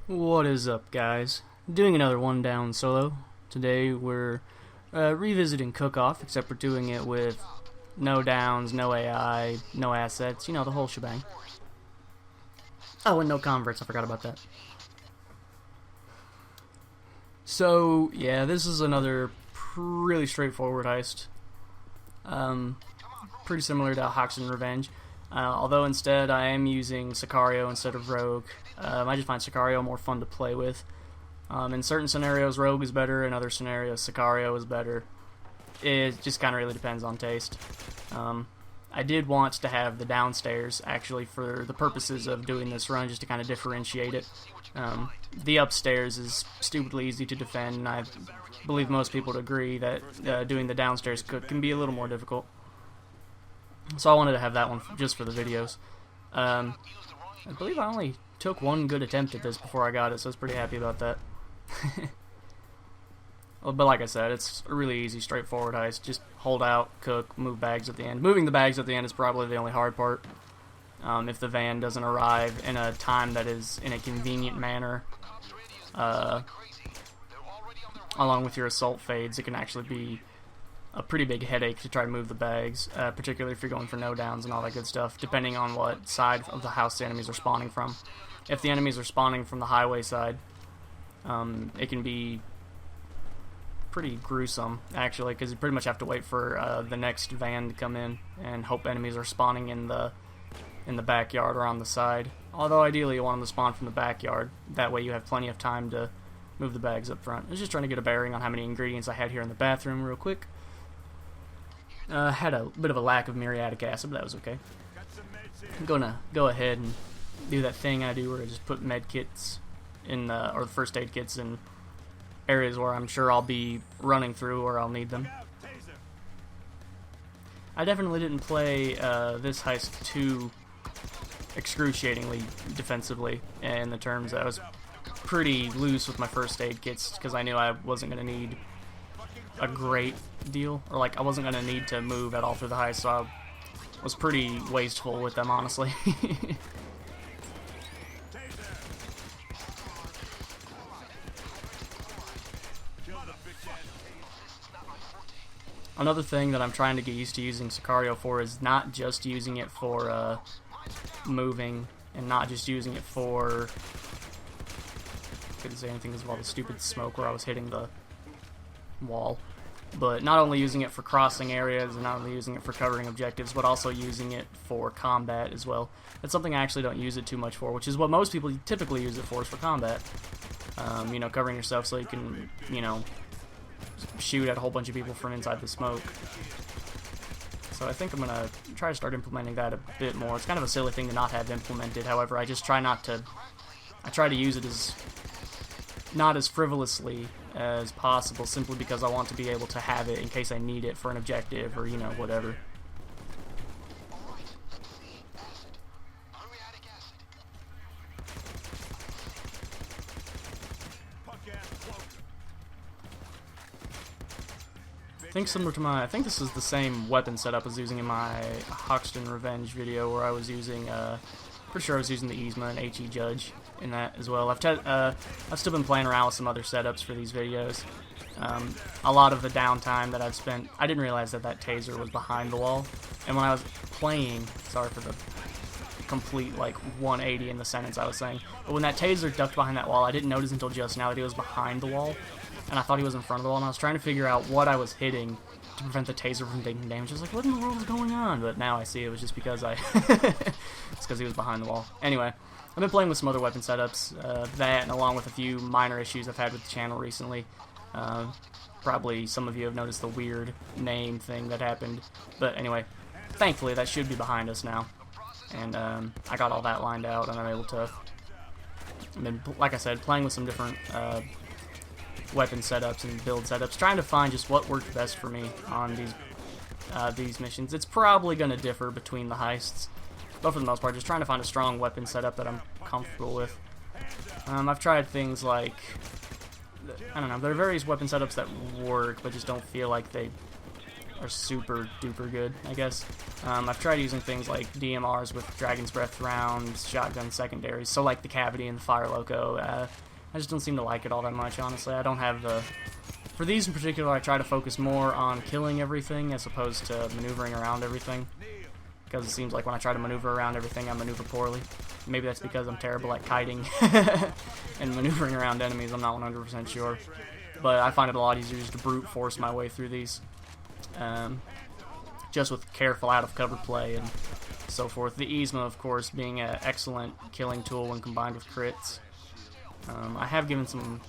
What is up, guys? Doing another one down solo. Today we're revisiting Cook-Off, except we're doing it with no downs, no AI, no assets, you know, the whole shebang. Oh, and no converts, I forgot about that. So, yeah, this is another really straightforward heist. Pretty similar to Hoxton Revenge. Although instead I am using Sicario instead of Rogue. I just find Sicario more fun to play with. In certain scenarios Rogue is better, in other scenarios Sicario is better. It just kind of really depends on taste. I did want to have the downstairs actually for the purposes of doing this run, just to kind of differentiate it. The upstairs is stupidly easy to defend, and I believe most people would agree that doing the downstairs cook can be a little more difficult. So I wanted to have that one just for the videos. I believe I only took one good attempt at this before I got it, so I was pretty happy about that. But like I said, it's a really easy, straightforward heist. Just hold out, cook, move bags at the end. Moving the bags at the end is probably the only hard part. If the van doesn't arrive in a time that is in a convenient manner, along with your assault fades, it can actually be a pretty big headache to try to move the bags, particularly if you're going for no downs and all that good stuff, depending on what side of the house the enemies are spawning from. If the enemies are spawning from the highway side, it can be pretty gruesome, actually, because you pretty much have to wait for the next van to come in and hope enemies are spawning in the backyard or on the side. Although ideally you want them to spawn from the backyard, that way you have plenty of time to move the bags up front. I was just trying to get a bearing on how many ingredients I had here in the bathroom real quick. Had a bit of a lack of muriatic acid, but that was okay. I'm gonna go ahead and do that thing I do where I just put med kits in or the first aid kits in areas where I'm sure I'll be running through or I'll need them. I definitely didn't play this heist too excruciatingly defensively in the terms that I was pretty loose with my first aid kits because I knew I wasn't going to need a great deal, or like I wasn't going to need to move at all through the heist, so I was pretty wasteful with them, honestly. Another thing that I'm trying to get used to using Sicario for is not just using it for moving, and not just using it for, couldn't say anything as well, the stupid smoke where I was hitting the wall, but not only using it for crossing areas and not only using it for covering objectives, but also using it for combat as well. That's something I actually don't use it too much for, which is what most people typically use it for, is for combat. You know, covering yourself so you can, you know, shoot at a whole bunch of people from inside the smoke. So I think I'm gonna try to start implementing that a bit more. It's kind of a silly thing to not have implemented, however, I just try not to, I try to use it as, not as frivolously as possible, simply because I want to be able to have it in case I need it for an objective or, you know, whatever. I think similar to my, I think this is the same weapon setup as using in my Hoxton Revenge video, where I was using, pretty sure I was using the IZHMA and HE Judge in that as well. I've still been playing around with some other setups for these videos. A lot of the downtime that I've spent, I didn't realize that that taser was behind the wall, and when I was playing, sorry for the complete like 180 in the sentence I was saying, but when that taser ducked behind that wall, I didn't notice until just now that he was behind the wall, and I thought he was in front of the wall, and I was trying to figure out what I was hitting to prevent the taser from taking damage. I was like, what in the world is going on? But now I see it was just because it's because he was behind the wall. Anyway, I've been playing with some other weapon setups, that and along with a few minor issues I've had with the channel recently. Probably some of you have noticed the weird name thing that happened, but anyway, thankfully that should be behind us now. And I got all that lined out, and I'm able to, I've been, like I said, playing with some different weapon setups and build setups, trying to find just what worked best for me on these missions. It's probably going to differ between the heists, but for the most part, just trying to find a strong weapon setup that I'm comfortable with. I've tried things like, I don't know, there are various weapon setups that work, but just don't feel like they are super duper good, I guess. I've tried using things like DMRs with Dragon's Breath rounds, shotgun secondaries, so like the Cavity and the Fire Loco. I just don't seem to like it all that much, honestly. I don't have the... For these in particular, I try to focus more on killing everything as opposed to maneuvering around everything. Because it seems like when I try to maneuver around everything, I maneuver poorly. Maybe that's because I'm terrible at kiting and maneuvering around enemies, I'm not 100% sure. But I find it a lot easier just to brute force my way through these. Just with careful out-of-cover play and so forth. The IZHMA, of course, being an excellent killing tool when combined with crits. I have given some...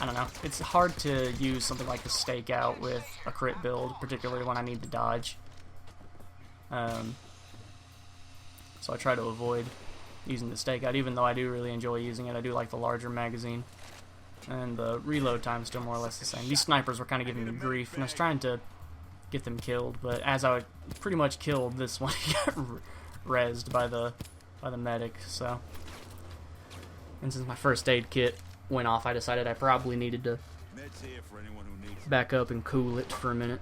I don't know. It's hard to use something like the Stakeout with a crit build, particularly when I need to dodge. So I try to avoid using the Stakeout, even though I do really enjoy using it. I do like the larger magazine. And the reload time is still more or less the same. These snipers were kind of giving me grief, and I was trying to get them killed, but as I pretty much killed this one, he got rezzed by the medic, so... And since my first aid kit went off, I decided I probably needed to back up and cool it for a minute.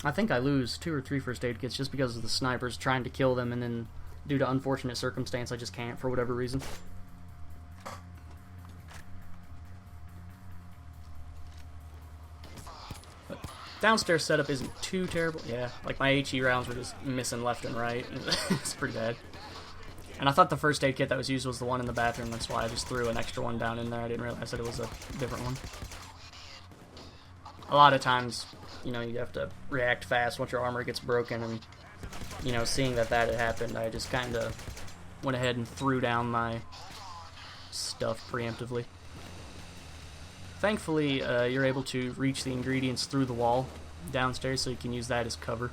I think I lose 2 or 3 first aid kits just because of the snipers trying to kill them, and then due to unfortunate circumstance I just can't for whatever reason. But downstairs setup isn't too terrible. Yeah, like my HE rounds were just missing left and right. It's pretty bad. And I thought the first aid kit that was used was the one in the bathroom, that's why I just threw an extra one down in there. I didn't realize that it was a different one. A lot of times, you know, you have to react fast once your armor gets broken, and, you know, seeing that had happened, I just kind of went ahead and threw down my stuff preemptively. Thankfully, you're able to reach the ingredients through the wall downstairs, so you can use that as cover.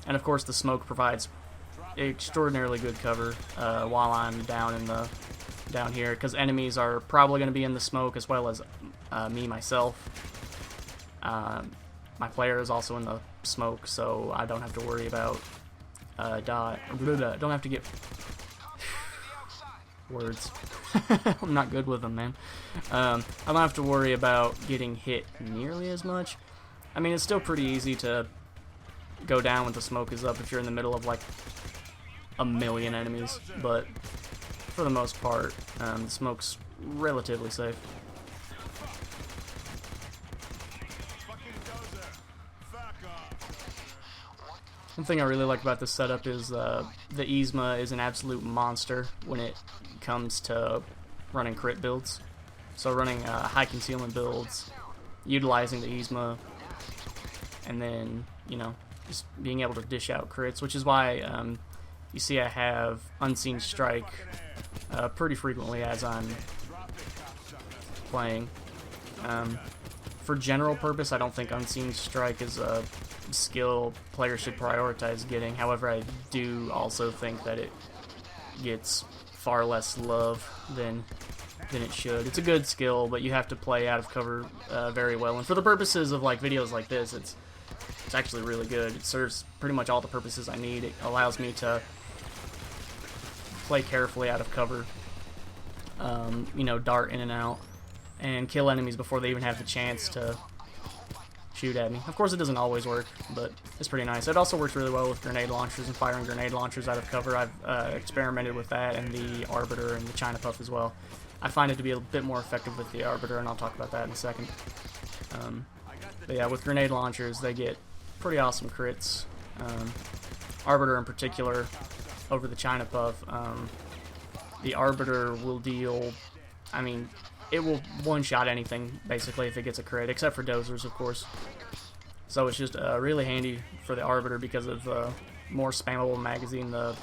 And of course, the smoke provides extraordinarily good cover while I'm down here, because enemies are probably going to be in the smoke as well as me myself. My player is also in the smoke, so I don't have to worry about don't have to get words. I'm not good with them, man. I don't have to worry about getting hit nearly as much. I mean, it's still pretty easy to go down when the smoke is up if you're in the middle of like a million enemies, but for the most part, the smoke's relatively safe. One thing I really like about this setup is the IZHMA is an absolute monster when it comes to running crit builds. So running high concealment builds, utilizing the IZHMA, and then, you know, just being able to dish out crits, which is why you see I have Unseen Strike pretty frequently as I'm playing. For general purpose, I don't think Unseen Strike is a skill players should prioritize getting. However, I do also think that it gets far less love than it should. It's a good skill, but you have to play out of cover very well. And for the purposes of like videos like this, it's actually really good. It serves pretty much all the purposes I need. It allows me to play carefully out of cover, you know, dart in and out, and kill enemies before they even have the chance to shoot at me. Of course, it doesn't always work, but it's pretty nice. It also works really well with grenade launchers and firing grenade launchers out of cover. I've experimented with that and the Arbiter and the China Puff as well. I find it to be a bit more effective with the Arbiter, and I'll talk about that in a second. But yeah, with grenade launchers, they get pretty awesome crits. Arbiter in particular, over the China Puff, the Arbiter will deal, I mean, it will one-shot anything, basically, if it gets a crit, except for dozers, of course. So it's just really handy for the Arbiter because of the more spammable magazine, the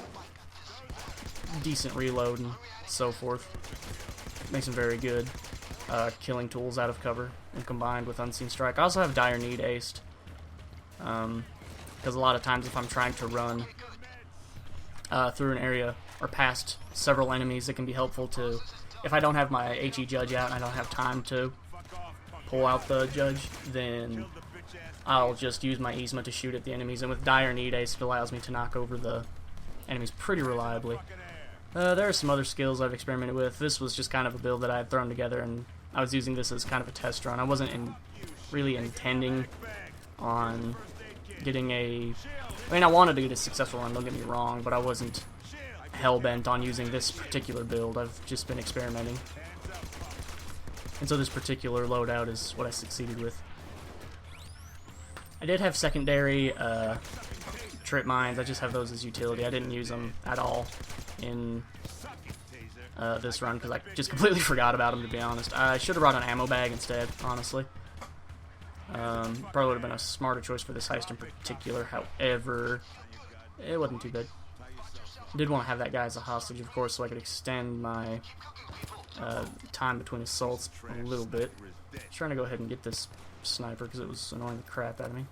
decent reload, and so forth. Makes them very good killing tools out of cover, and combined with Unseen Strike. I also have Dire Need aced, because a lot of times if I'm trying to run through an area or past several enemies, it can be helpful to, if I don't have my HE Judge out and I don't have time to pull out the Judge, then I'll just use my IZHMA to shoot at the enemies, and with Dire Need Ace, it allows me to knock over the enemies pretty reliably. There are some other skills I've experimented with. This was just kind of a build that I had thrown together, and I was using this as kind of a test run. I wasn't really intending on getting a... I mean, I wanted to get a successful run, don't get me wrong, but I wasn't hell-bent on using this particular build. I've just been experimenting. And so this particular loadout is what I succeeded with. I did have secondary trip mines. I just have those as utility. I didn't use them at all in this run because I just completely forgot about them, to be honest. I should have brought an ammo bag instead, honestly. Probably would have been a smarter choice for this heist in particular. However, it wasn't too bad. I did want to have that guy as a hostage, of course, so I could extend my time between assaults a little bit. I was trying to go ahead and get this sniper because it was annoying the crap out of me.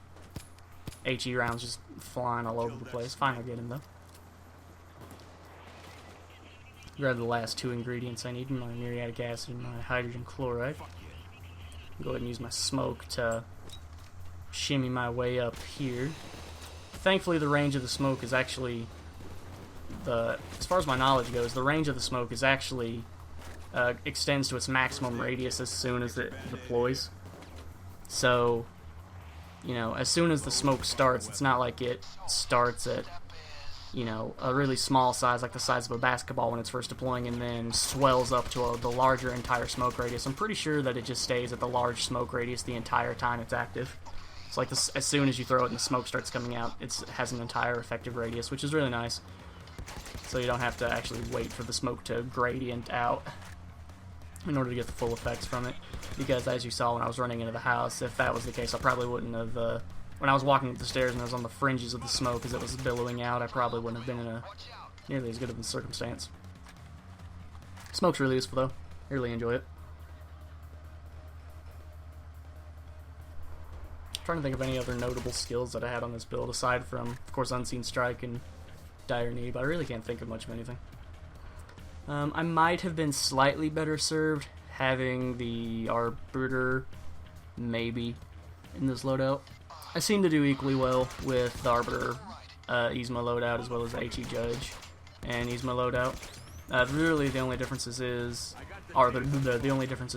HE rounds just flying all over the place. Finally get him though. Grab the last 2 ingredients I need, my muriatic acid and my hydrogen chloride. Go ahead and use my smoke to shimmy my way up here. Thankfully the range of the smoke is actually, as far as my knowledge goes, the range of the smoke is actually extends to its maximum radius as soon as it deploys. So, you know, as soon as the smoke starts, it's not like it starts at, you know, a really small size, like the size of a basketball when it's first deploying, and then swells up to the larger entire smoke radius. I'm pretty sure that it just stays at the large smoke radius the entire time it's active. It's like as soon as you throw it and the smoke starts coming out, it has an entire effective radius, which is really nice. So you don't have to actually wait for the smoke to gradient out in order to get the full effects from it. Because as you saw when I was running into the house, if that was the case, I probably wouldn't have, when I was walking up the stairs and I was on the fringes of the smoke as it was billowing out, I probably wouldn't have been in a nearly as good of a circumstance. Smoke's really useful though. I really enjoy it. I'm trying to think of any other notable skills that I had on this build aside from, of course, Unseen Strike and Dire Need, but I really can't think of much of anything. I might have been slightly better served having the Arbiter, maybe, in this loadout. I seem to do equally well with the Arbiter IZHMA loadout as well as the HE Judge and IZHMA loadout. Really, the only differences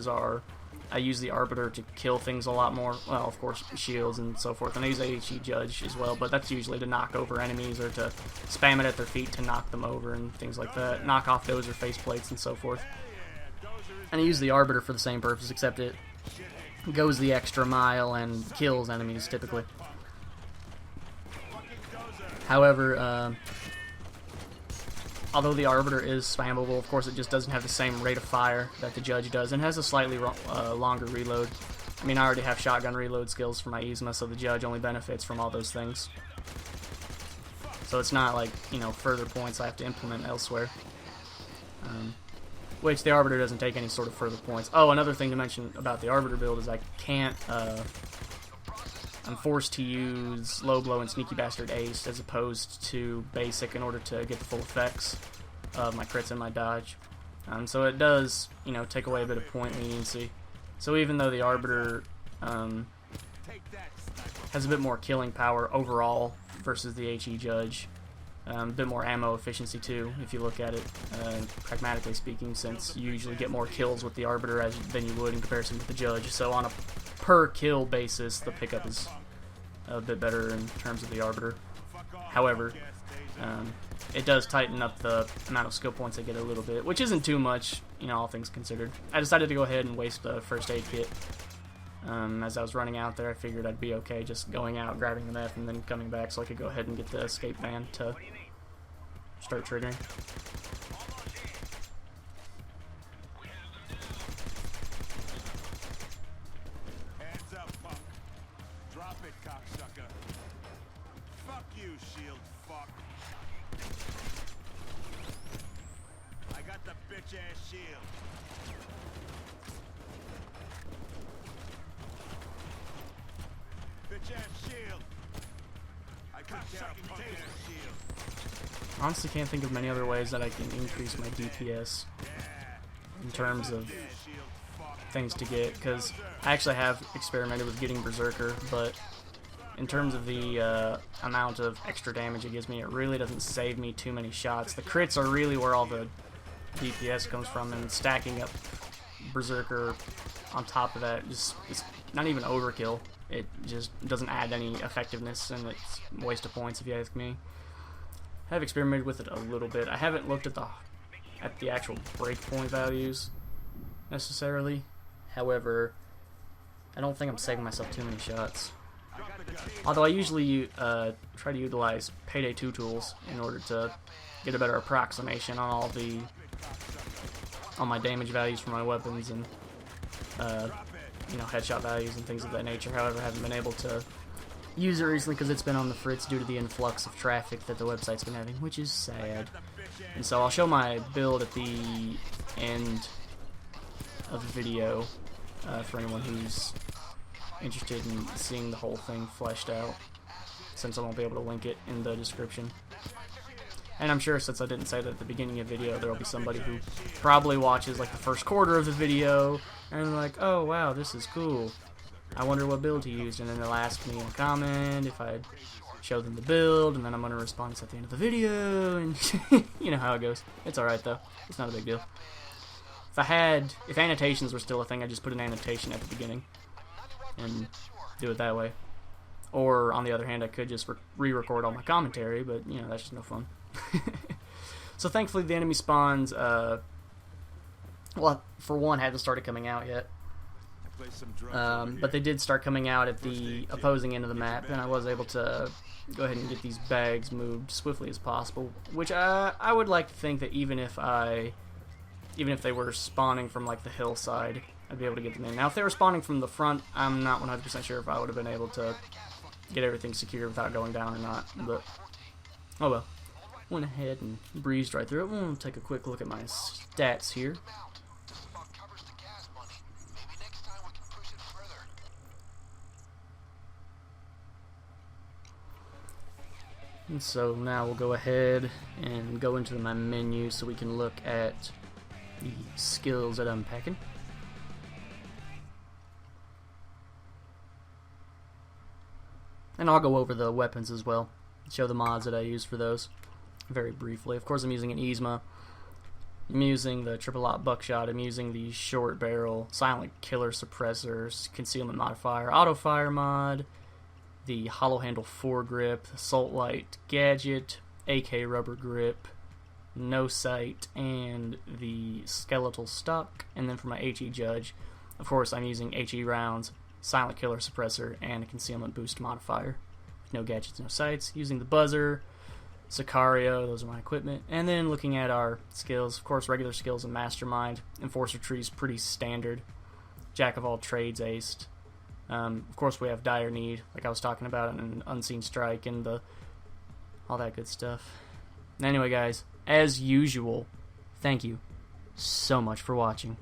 are I use the Arbiter to kill things a lot more. Well, of course, shields and so forth. And I use the HE Judge as well, but that's usually to knock over enemies or to spam it at their feet to knock them over and things like that. Knock off dozer faceplates and so forth. And I use the Arbiter for the same purpose, except it goes the extra mile and kills enemies, typically. However, although the Arbiter is spammable, of course it just doesn't have the same rate of fire that the Judge does, and has a slightly longer reload. I mean, I already have shotgun reload skills for my IZHMA, so the Judge only benefits from all those things. So it's not like, you know, further points I have to implement elsewhere. Which the Arbiter doesn't take any sort of further points. Oh, another thing to mention about the Arbiter build is I can't, I'm forced to use Low Blow and Sneaky Bastard Ace as opposed to Basic in order to get the full effects of my crits and my dodge. So it does, you know, take away a bit of point leniency. So even though the Arbiter has a bit more killing power overall versus the HE Judge, a bit more ammo efficiency too, if you look at it, pragmatically speaking, since you usually get more kills with the Arbiter than you would in comparison with the Judge. So on a per kill basis, the pickup is a bit better in terms of the Arbiter. However, it does tighten up the amount of skill points I get a little bit, which isn't too much, you know, all things considered. I decided to go ahead and waste the first aid kit. As I was running out there, I figured I'd be okay just going out, grabbing the meth, and then coming back so I could go ahead and get the escape van to start triggering. Hands up, punk. Drop it, cocksucker. Fuck you, shield fuck. I got the bitch-ass shield. Bitch-ass shield. I got punk-ass shield. Honestly, can't think of many other ways that I can increase my DPS in terms of things to get, because I actually have experimented with getting Berserker, but in terms of the amount of extra damage it gives me, it really doesn't save me too many shots. The crits are really where all the DPS comes from, and stacking up Berserker on top of that just is not even overkill. it just doesn't add any effectiveness, and it's a waste of points if you ask me. I have experimented with it a little bit. I haven't looked at the actual breakpoint values necessarily. However, I don't think I'm saving myself too many shots. Although I usually try to utilize Payday 2 tools in order to get a better approximation on all my damage values for my weapons and you know, headshot values and things of that nature. However, I haven't been able to use it recently because it's been on the fritz due to the influx of traffic that the website's been having, which is sad. And so I'll show my build at the end of the video for anyone who's interested in seeing the whole thing fleshed out, since I won't be able to link it in the description. And I'm sure, since I didn't say that at the beginning of the video, there will be somebody who probably watches like the first quarter of the video and they're like, oh wow, this is cool, I wonder what build he used, and then they'll ask me in a comment if I'd show them the build, and then I'm going to respond at the end of the video, and you know how it goes. It's alright though, it's not a big deal. If annotations were still a thing, I'd just put an annotation at the beginning and do it that way. Or, on the other hand, I could just re-record all my commentary, but, you know, that's just no fun. So, thankfully, the enemy spawns, well, for one, hadn't started coming out yet. But they did start coming out at the opposing end of the map, and I was able to go ahead and get these bags moved swiftly as possible, which I would like to think that even if they were spawning from, like, the hillside, I'd be able to get them in. Now, if they were spawning from the front, I'm not 100% sure if I would have been able to get everything secure without going down or not, but oh well. Went ahead and breezed right through it. We'll take a quick look at my stats here. And so now we'll go ahead and go into my menu so we can look at the skills that I'm packing. And I'll go over the weapons as well, show the mods that I use for those very briefly. Of course, I'm using an IZHMA. I'm using the triple-aught buckshot. I'm using the short barrel, silent killer suppressors, concealment modifier, auto fire mod, the hollow handle foregrip, assault light gadget, AK rubber grip, no sight, and the skeletal stock. And then for my HE judge, of course, I'm using HE rounds, silent killer suppressor, and a concealment boost modifier. No gadgets, no sights. Using the buzzer, Sicario, those are my equipment. And then looking at our skills, of course, regular skills and mastermind. Enforcer tree's pretty standard. Jack of all trades aced. Of course, we have dire need, like I was talking about, and unseen strike, and all that good stuff. Anyway, guys, as usual, thank you so much for watching.